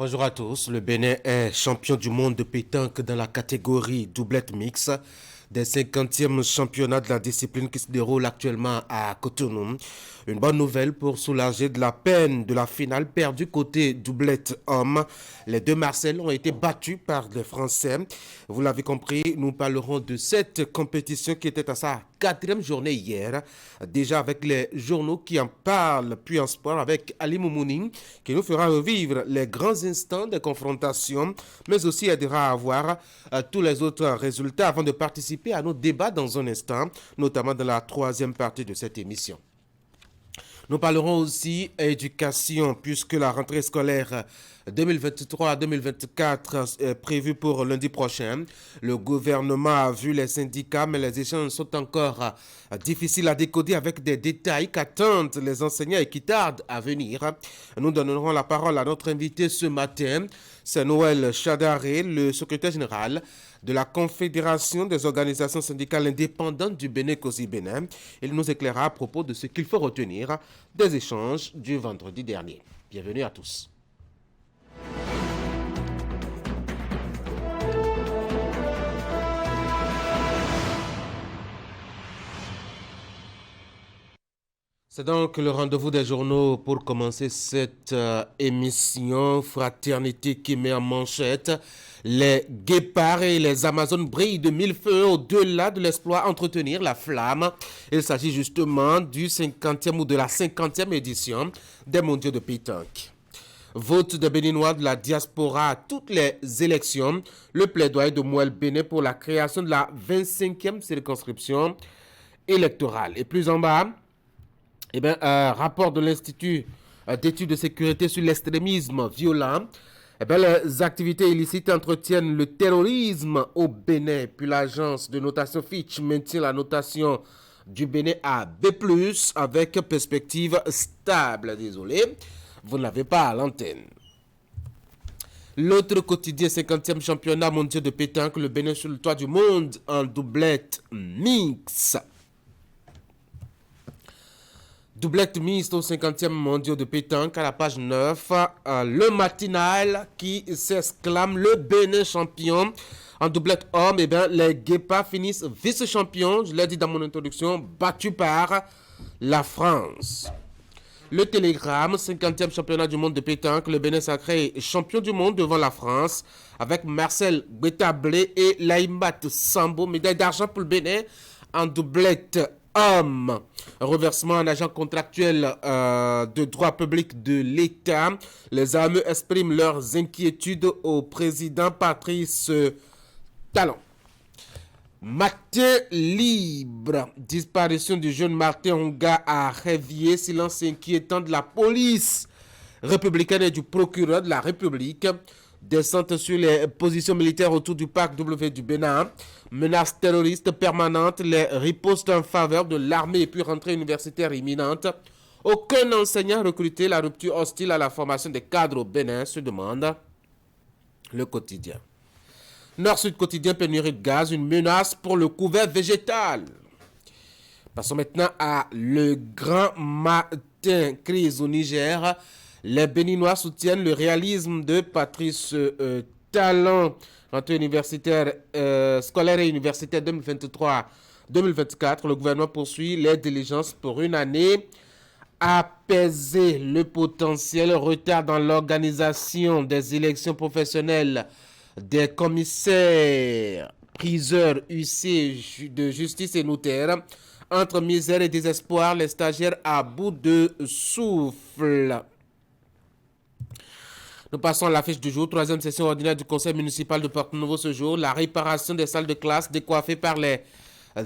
Bonjour à tous. Le Bénin est champion du monde de pétanque dans la catégorie doublette mixte des 50e championnats de la discipline qui se déroule actuellement à Cotonou. Une bonne nouvelle pour soulager de la peine de la finale perdue côté doublette homme. Les deux Marseillais ont été battus par les Français. Vous l'avez compris, nous parlerons de cette compétition qui était à sa 4e journée hier. Déjà avec les journaux qui en parlent, puis en sport avec Ali Moumouni qui nous fera revivre les grands instants des confrontations, mais aussi aidera à voir tous les autres résultats avant de participer à nos débats dans un instant, notamment dans la 3e partie de cette émission. Nous parlerons aussi éducation puisque la rentrée scolaire 2023-2024 est prévue pour lundi prochain. Le gouvernement a vu les syndicats, mais les échanges sont encore difficiles à décoder avec des détails qu'attendent les enseignants et qui tardent à venir. Nous donnerons la parole à notre invité ce matin. C'est Noël Chadaré, le secrétaire général de la Confédération des organisations syndicales indépendantes du Bénin COSI Bénin. Il nous éclairera à propos de ce qu'il faut retenir des échanges du vendredi dernier. Bienvenue à tous. C'est donc le rendez-vous des journaux pour commencer cette émission Fraternité qui met en manchette. Les guépards et les Amazones brillent de mille feux au-delà de l'exploit entretenir la flamme. Il s'agit justement du 50e ou de la 50e édition des mondiaux de pétanque. Vote des Béninois de la diaspora à toutes les élections. Le plaidoyer de Mouel Bénin pour la création de la 25e circonscription électorale. Et plus en bas, rapport de l'Institut d'études de sécurité sur l'extrémisme violent. Les activités illicites entretiennent le terrorisme au Bénin. Puis l'agence de notation Fitch maintient la notation du Bénin à B+, avec perspective stable. Désolé, vous ne l'avez pas à l'antenne. L'autre quotidien, 50e championnat mondial de pétanque, le Bénin sur le toit du monde en doublette mixte. Doublette mixte au 50e mondial de pétanque à la page 9. Le matinal qui s'exclame le Bénin champion. En doublette homme, les guépards finissent vice-champions, je l'ai dit dans mon introduction, battus par la France. Le Télégramme, 50e championnat du monde de pétanque, le Bénin sacré champion du monde devant la France avec Marcel Guetablé et Laïmat Sambo, médaille d'argent pour le Bénin en doublette homme. Reversement en agent contractuel de droit public de l'État. Les AME expriment leurs inquiétudes au président Patrice Talon. Matin libre. Disparition du jeune Martin Onga à Révier. Silence inquiétant de la police républicaine et du procureur de la République. Descente sur les positions militaires autour du parc W du Bénin. Menace terroriste permanente. Les ripostes en faveur de l'armée et puis rentrée universitaire imminente. Aucun enseignant recruté. La rupture hostile à la formation des cadres au Bénin, se demande le quotidien. Nord-Sud quotidien, pénurie de gaz, une menace pour le couvert végétal. Passons maintenant à le grand matin, crise au Niger. Les Béninois soutiennent le réalisme de Patrice Talon, rentrée universitaire, scolaire et universitaire 2023-2024. Le gouvernement poursuit les diligences pour une année. Apaiser le potentiel retard dans l'organisation des élections professionnelles des commissaires, priseurs, huissiers de justice et notaires. Entre misère et désespoir, les stagiaires à bout de souffle. Nous passons à l'affiche du jour. 3e session ordinaire du conseil municipal de Porto-Novo ce jour. La réparation des salles de classe décoiffées par les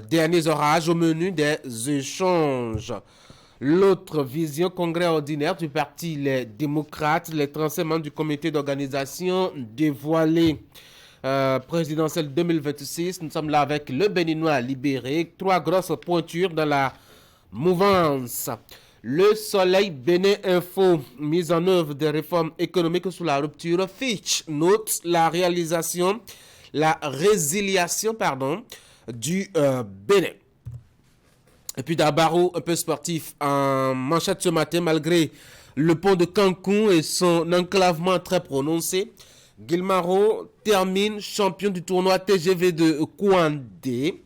derniers orages au menu des échanges. L'autre vision, congrès ordinaire du parti Les Démocrates, les 35 membres du comité d'organisation dévoilé présidentielle 2026. Nous sommes là avec le Béninois libéré. 3 grosses pointures dans la mouvance. Le Soleil Bénin Info, mise en œuvre des réformes économiques sous la rupture. Fitch note la résiliation du Bénin. Et puis d'abord un peu sportif en manchette ce matin, malgré le pont de Cancun et son enclavement très prononcé. Guilmaro termine champion du tournoi TGV de Kouandé.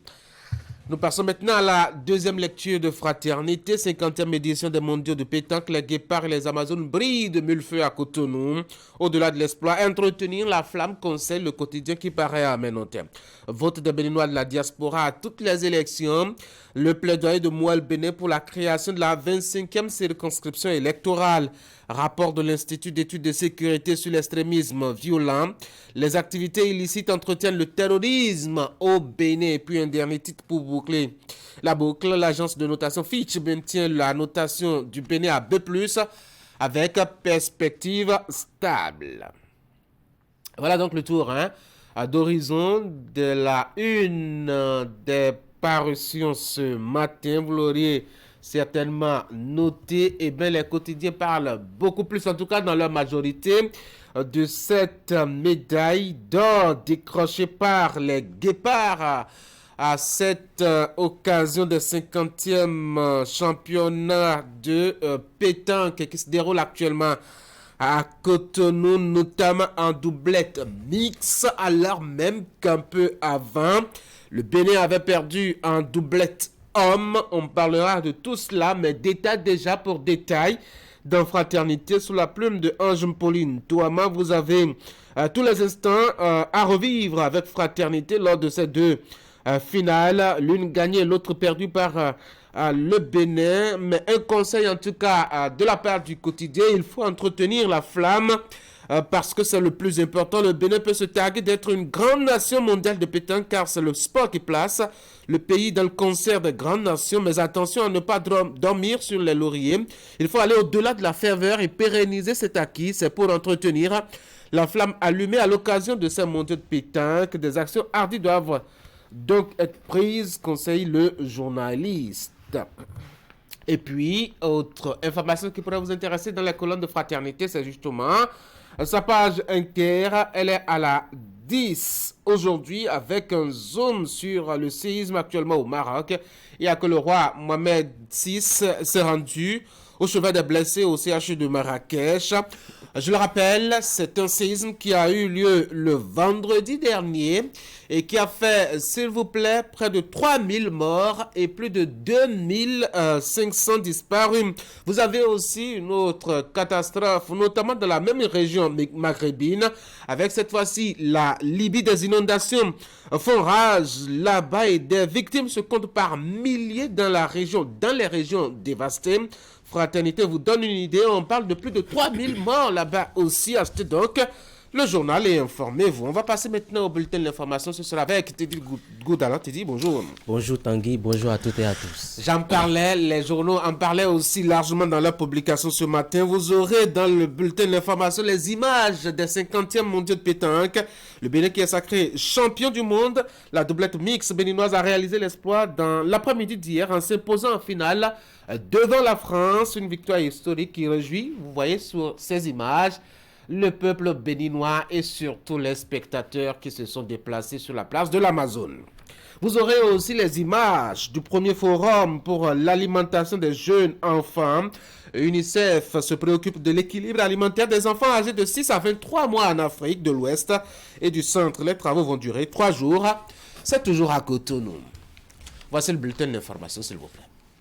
Nous passons maintenant à la deuxième lecture de Fraternité, 50e édition des mondiaux de pétanque. Les guépards et les Amazones brillent de mille feux à Cotonou. Au-delà de l'exploit, entretenir la flamme conseille le quotidien qui paraît à terme. Vote des Béninois de la diaspora à toutes les élections. Le plaidoyer de Mouel Bénin pour la création de la 25e circonscription électorale. Rapport de l'Institut d'études de sécurité sur l'extrémisme violent. Les activités illicites entretiennent le terrorisme au Bénin. Et puis un dernier titre pour boucler la boucle. L'agence de notation Fitch maintient la notation du Bénin à B+, avec perspective stable. Voilà donc le tour d'horizon de la une des parutions ce matin. Vous l'auriez certainement noté. Et bien les quotidiens parlent beaucoup plus, en tout cas dans leur majorité, de cette médaille d'or décrochée par les guépards à cette occasion des 50e championnats de pétanque qui se déroule actuellement à Cotonou, notamment en doublette mixte, alors même qu'un peu avant, le Bénin avait perdu en doublette homme. On parlera de tout cela, mais détail déjà pour détail dans Fraternité sous la plume de Ange Pauline Touama. Vous avez tous les instants à revivre avec Fraternité lors de ces deux finales, l'une gagnée, l'autre perdue par le Bénin. Mais un conseil en tout cas de la part du quotidien, il faut entretenir la flamme parce que c'est le plus important. Le Bénin peut se targuer d'être une grande nation mondiale de pétanque car c'est le sport qui place le pays dans le concert des grandes nations. Mais attention à ne pas dormir sur les lauriers. Il faut aller au-delà de la ferveur et pérenniser cet acquis. C'est pour entretenir la flamme allumée à l'occasion de ces mondiaux de pétanque. Des actions hardies doivent donc être prises, conseille le journaliste. Et puis, autre information qui pourrait vous intéresser dans la colonne de Fraternité, c'est justement sa page inter. Elle est à la 10 aujourd'hui avec un zoom sur le séisme actuellement au Maroc. Il y a que le roi Mohamed VI s'est rendu au chevet des blessés au CHU de Marrakech. Je le rappelle, c'est un séisme qui a eu lieu le vendredi dernier et qui a fait, s'il vous plaît, près de 3000 morts et plus de 2500 disparus. Vous avez aussi une autre catastrophe, notamment dans la même région maghrébine, avec cette fois-ci la Libye. Des inondations font rage là-bas et des victimes se comptent par milliers dans les régions dévastées. Fraternité vous donne une idée, on parle de plus de 3000 morts là-bas aussi. Achetez donc le journal et informez-vous. On va passer maintenant au bulletin de l'information. Ce sera avec Teddy Goudalan. Teddy, bonjour. Bonjour Tanguy, bonjour à toutes et à tous. J'en parlais, les journaux en parlaient aussi largement dans leur publication ce matin. Vous aurez dans le bulletin de l'information les images des 50e mondiaux de pétanque. Le Bénin qui est sacré champion du monde. La doublette mixte béninoise a réalisé l'exploit dans l'après-midi d'hier en s'imposant en finale devant la France. Une victoire historique qui réjouit, vous voyez sur ces images, le peuple béninois et surtout les spectateurs qui se sont déplacés sur la place de l'Amazone. Vous aurez aussi les images du premier forum pour l'alimentation des jeunes enfants. UNICEF se préoccupe de l'équilibre alimentaire des enfants âgés de 6 à 23 mois en Afrique de l'Ouest et du Centre. Les travaux vont durer 3 jours. C'est toujours à Cotonou. Voici le bulletin d'information, s'il vous plaît.